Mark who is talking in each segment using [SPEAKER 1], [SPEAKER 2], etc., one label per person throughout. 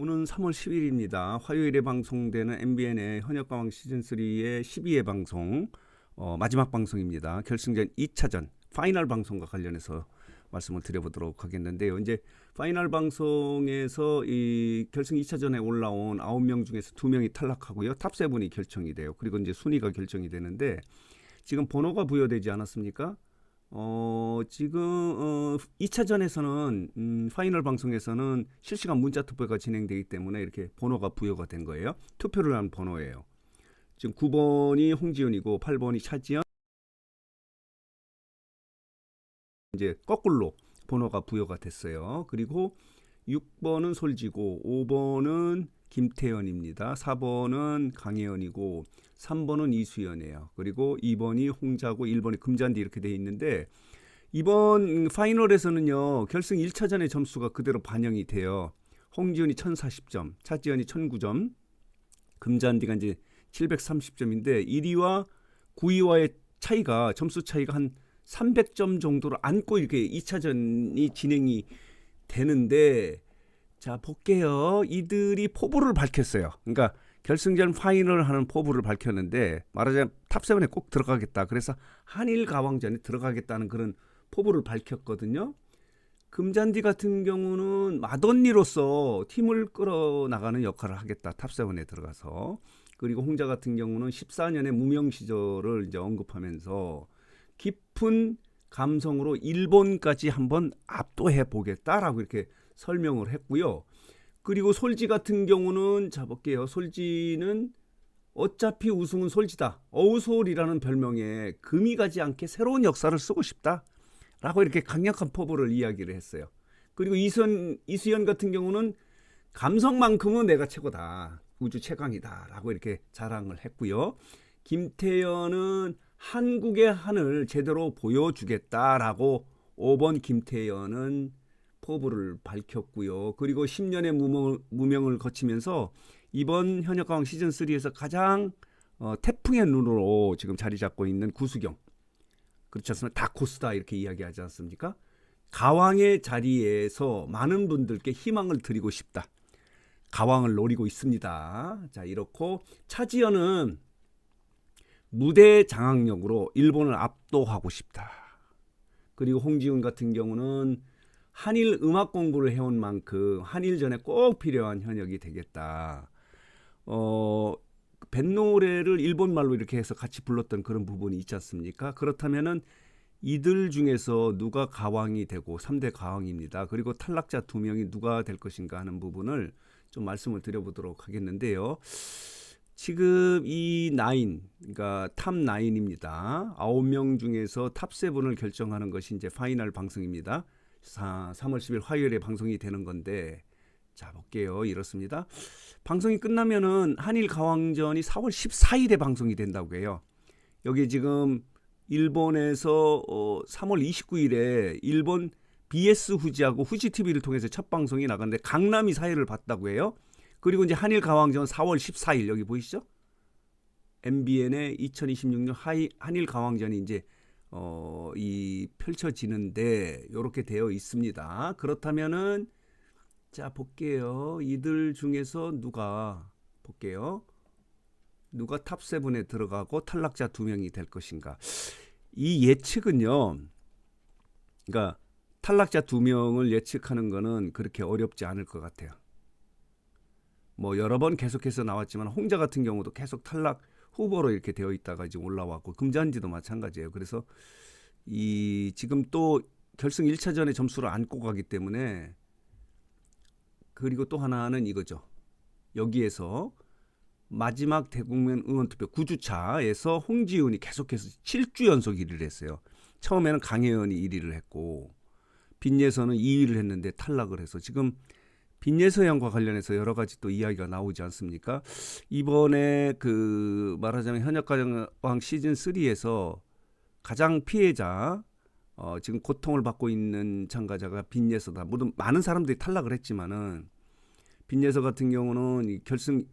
[SPEAKER 1] 오는 3월 10일입니다. 화요일에 방송되는 MBN의 현역가왕 시즌3의 12회 방송 마지막 방송입니다. 결승전 2차전 파이널 방송과 관련해서 말씀을 드려보도록 하겠는데요. 이제 파이널 방송에서 이 결승 2차전에 올라온 9명 중에서 2명이 탈락하고요. 탑7이 결정이 돼요. 그리고 이제 순위가 결정이 되는데 지금 번호가 부여되지 않았습니까? 지금 2차전에서는 파이널 방송에서는 실시간 문자 투표가 진행되기 때문에 이렇게 번호가 부여가 된 거예요. 투표를 한 번호예요. 지금 9번이 홍지윤이고 8번이 차지연. 이제 거꾸로 번호가 부여가 됐어요. 그리고 6번은 솔지고 5번은 김태현입니다. 4번은 강혜연이고 3번은 이수연이에요. 그리고 2번이 홍자고 1번이 금잔디 이렇게 돼 있는데 이번 파이널에서는요. 결승 1차전의 점수가 그대로 반영이 돼요. 홍지윤이 1040점, 차지연이 1009점, 금잔디가 이제 730점인데 1위와 9위와의 차이가 점수 차이가 한 300점 정도를 안고 이렇게 2차전이 진행이 되는데 자 볼게요. 이들이 포부를 밝혔어요. 그러니까 결승전 파이널을 하는 포부를 밝혔는데 말하자면 탑7에 꼭 들어가겠다. 그래서 한일 가왕전에 들어가겠다는 그런 포부를 밝혔거든요. 금잔디 같은 경우는 맏언니로서 팀을 끌어나가는 역할을 하겠다. 탑7에 들어가서. 그리고 홍자 같은 경우는 14년의 무명 시절을 이제 언급하면서 깊은 감성으로 일본까지 한번 압도해 보겠다라고 이렇게 설명을 했고요. 그리고 솔지 같은 경우는 자 볼게요. 솔지는 어차피 우승은 솔지다. 어우솔이라는 별명에 금이 가지 않게 새로운 역사를 쓰고 싶다라고 이렇게 강력한 포부를 이야기를 했어요. 그리고 이수연 같은 경우는 감성만큼은 내가 최고다. 우주 최강이다라고 이렇게 자랑을 했고요. 김태현은 한국의 한을 제대로 보여주겠다라고 5번 김태현은 포부를 밝혔고요. 그리고 10년의 무명을 거치면서 이번 현역가왕 시즌3에서 가장 태풍의 눈으로 지금 자리 잡고 있는 구수경. 그렇지 않습니까? 다코스다 이렇게 이야기하지 않습니까? 가왕의 자리에서 많은 분들께 희망을 드리고 싶다. 가왕을 노리고 있습니다. 자, 이렇고 차지연은 무대 장악력으로 일본을 압도하고 싶다. 그리고 홍지윤 같은 경우는 한일 음악 공부를 해온 만큼 한일전에 꼭 필요한 현역이 되겠다. 뱃노래를 일본말로 이렇게 해서 같이 불렀던 그런 부분이 있지 않습니까? 그렇다면은 이들 중에서 누가 가왕이 되고 3대 가왕입니다. 그리고 탈락자 2명이 누가 될 것인가 하는 부분을 좀 말씀을 드려보도록 하겠는데요. 지금 이 9, 그러니까 탑 9입니다. 9명 중에서 탑 7을 결정하는 것이 이제 파이널 방송입니다. 3월 10일 화요일에 방송이 되는 건데 자 볼게요. 이렇습니다. 방송이 끝나면은 한일 가왕전이 4월 14일에 방송이 된다고 해요. 여기 지금 일본에서 3월 29일에 일본 BS 후지하고 후지TV를 통해서 첫 방송이 나갔는데 강남이 사회를 봤다고 해요. 그리고 이제 한일 가왕전 4월 14일 여기 보이시죠? MBN의 2026년 한일 가왕전이 이제 이 펼쳐지는데 이렇게 되어 있습니다. 그렇다면은 자 볼게요. 이들 중에서 누가 볼게요. 누가 탑7에 들어가고 탈락자 2명이 될 것인가? 이 예측은요. 그러니까 탈락자 2명을 예측하는 거는 그렇게 어렵지 않을 것 같아요. 뭐 여러 번 계속해서 나왔지만 홍자 같은 경우도 계속 탈락 후보로 이렇게 되어 있다가 지금 올라왔고 금잔디도 마찬가지예요. 그래서 이 지금 또 결승 1차전에 점수를 안고 가기 때문에 그리고 또 하나는 이거죠. 여기에서 마지막 대국민 응원투표 9주차에서 홍지윤이 계속해서 7주 연속 1위를 했어요. 처음에는 강혜연이 1위를 했고 빈예서는 2위를 했는데 탈락을 해서 지금 빈예서양과 관련해서 여러 가지 또 이야기가 나오지 않습니까? 이번에 그 말하자면 현역가왕 시즌 3에서 가장 피해자 지금 고통을 받고 있는 참가자가 빈예서다. 모든 많은 사람들이 탈락을 했지만은 빈예서 같은 경우는 이 결승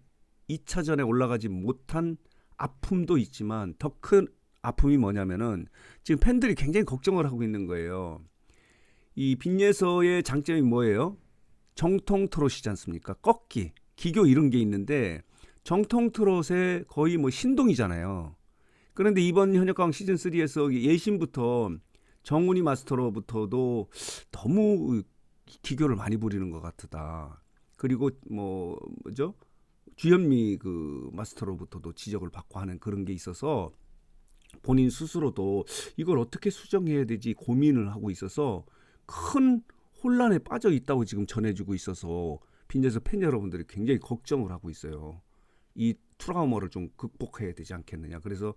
[SPEAKER 1] 2차전에 올라가지 못한 아픔도 있지만 더 큰 아픔이 뭐냐면은 지금 팬들이 굉장히 걱정을 하고 있는 거예요. 이 빈예서의 장점이 뭐예요? 정통 트롯이지 않습니까? 꺾기, 기교 이런 게 있는데 정통 트롯의 거의 뭐 신동이잖아요. 그런데 이번 현역가왕 시즌 3에서 예신부터 정훈이 마스터로부터도 너무 기교를 많이 부리는 것 같다. 그리고 뭐죠? 주현미 그 마스터로부터도 지적을 받고 하는 그런 게 있어서 본인 스스로도 이걸 어떻게 수정해야 되지 고민을 하고 있어서 큰 혼란에 빠져 있다고 지금 전해주고 있어서 빈에서 팬 여러분들이 굉장히 걱정을 하고 있어요. 이 트라우마를 좀 극복해야 되지 않겠느냐. 그래서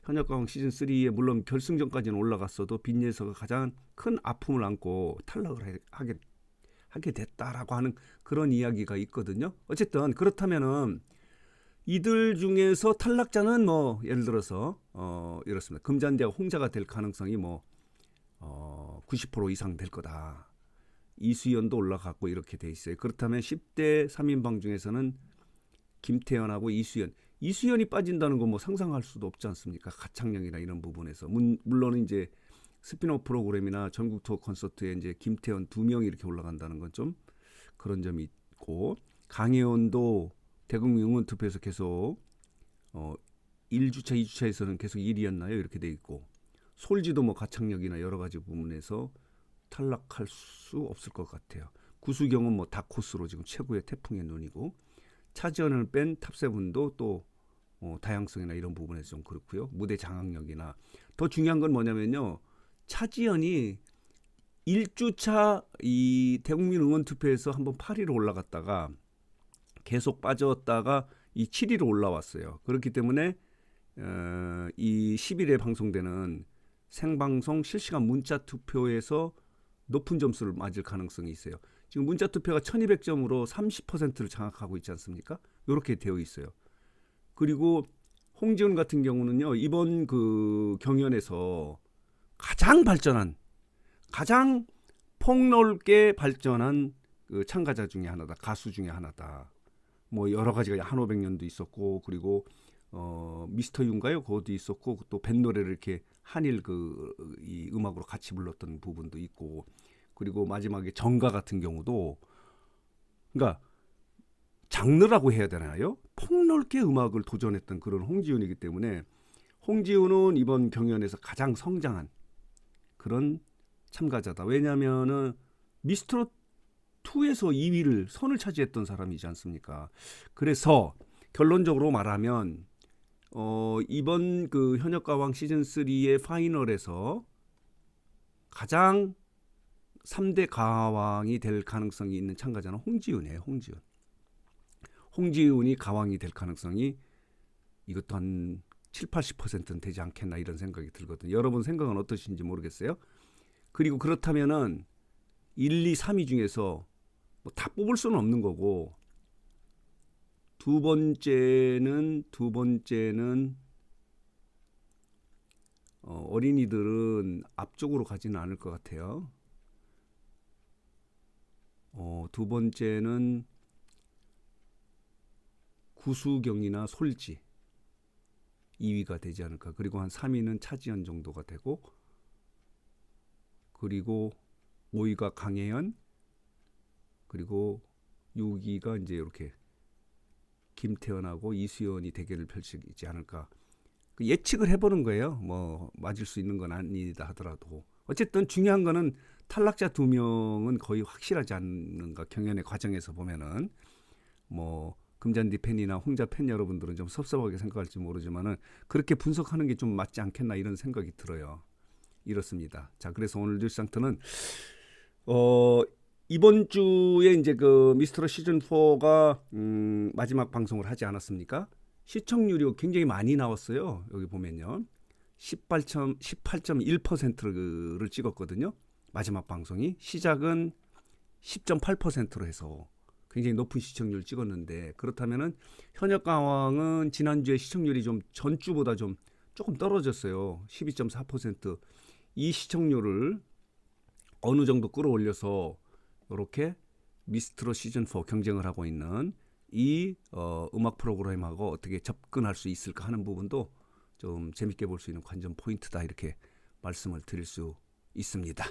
[SPEAKER 1] 현역가왕 시즌 3에 물론 결승전까지는 올라갔어도 빈예서가 가장 큰 아픔을 안고 탈락을 하게 됐다라고 하는 그런 이야기가 있거든요. 어쨌든 그렇다면은 이들 중에서 탈락자는 뭐 예를 들어서 이렇습니다. 금잔디하고 홍자가 될 가능성이 뭐 90% 이상 될 거다. 이수연도 올라갔고 이렇게 돼 있어요. 그렇다면 10대 3인방 중에서는 김태현하고 이수연이 빠진다는 건 뭐 상상할 수도 없지 않습니까? 가창력이나 이런 부분에서 물론 이제 스피노 프로그램이나 전국 투어 콘서트에 이제 김태현 2명이 이렇게 올라간다는 건 좀 그런 점이 있고 강혜원도 대국민 응원 투표에서 계속 1주차, 2주차에서는 계속 1위였나요? 이렇게 돼 있고 솔지도 뭐 가창력이나 여러 가지 부분에서 탈락할 수 없을 것 같아요. 구수경은 뭐 다코스로 지금 최고의 태풍의 눈이고 차지연을 뺀 탑세븐도 또 다양성이나 이런 부분에서 좀 그렇고요. 무대 장악력이나 더 중요한 건 뭐냐면요. 차지연이 1주차 이 대국민 응원 투표에서 한번 8위로 올라갔다가 계속 빠졌다가 이 7위로 올라왔어요. 그렇기 때문에 이 10일에 방송되는 생방송 실시간 문자 투표에서 높은 점수를 맞을 가능성이 있어요. 지금 문자 투표가 1200점으로 30%를 장악하고 있지 않습니까? 이렇게 되어 있어요. 그리고 홍지은 같은 경우는요. 이번 그 경연에서 가장 폭넓게 발전한 그 참가자 중에 하나다. 가수 중에 하나다. 뭐 여러 가지가 한오백년도 있었고 그리고 미스터 윤가요? 그것도 있었고 또 밴 노래를 이렇게 한일 이 음악으로 같이 불렀던 부분도 있고 그리고 마지막에 정가 같은 경우도 그러니까 장르라고 해야 되나요? 폭넓게 음악을 도전했던 그런 홍지윤이기 때문에 홍지윤은 이번 경연에서 가장 성장한 그런 참가자다. 왜냐하면은 미스터 2에서 2위를 선을 차지했던 사람이지 않습니까? 그래서 결론적으로 말하면 이번 그 현역가왕 시즌 3의 파이널에서 가장 3대 가왕이 될 가능성이 있는 참가자는 홍지윤이에요. 홍지윤이 가왕이 될 가능성이 이것도 한 7, 80%는 되지 않겠나 이런 생각이 들거든요. 여러분 생각은 어떠신지 모르겠어요. 그리고 그렇다면은 1, 2, 3위 중에서 뭐 다 뽑을 수는 없는 거고 두 번째는 어린이들은 앞쪽으로 가지는 않을 것 같아요. 두 번째는 구수경이나 솔지 2위가 되지 않을까. 그리고 한 3위는 차지연 정도가 되고 그리고 5위가 강혜연 그리고 6위가 이제 이렇게 김태현하고 이수연이 대결을 펼치지 않을까. 예측을 해보는 거예요. 뭐 맞을 수 있는 건 아니다 하더라도 어쨌든 중요한 거는 탈락자 2명은 거의 확실하지 않는가. 경연의 과정에서 보면은 뭐 금잔디 팬이나 홍자 팬 여러분들은 좀 섭섭하게 생각할지 모르지만은 그렇게 분석하는 게 좀 맞지 않겠나 이런 생각이 들어요. 이렇습니다. 자, 그래서 오늘 뉴스상터는 이번 주에 이제 그 미스터 시즌 4가 마지막 방송을 하지 않았습니까? 시청률이 굉장히 많이 나왔어요. 여기 보면요. 18.1%를 찍었거든요. 마지막 방송이 시작은 10.8%로 해서 굉장히 높은 시청률을 찍었는데 그렇다면은 현역가왕은 지난주에 시청률이 좀 전주보다 좀 조금 떨어졌어요. 12.4%. 이 시청률을 어느 정도 끌어올려서 이렇게 미스트롯 시즌 4 경쟁을 하고 있는 이 음악 프로그램하고 어떻게 접근할 수 있을까 하는 부분도 좀 재밌게 볼 수 있는 관전 포인트다 이렇게 말씀을 드릴 수 있습니다.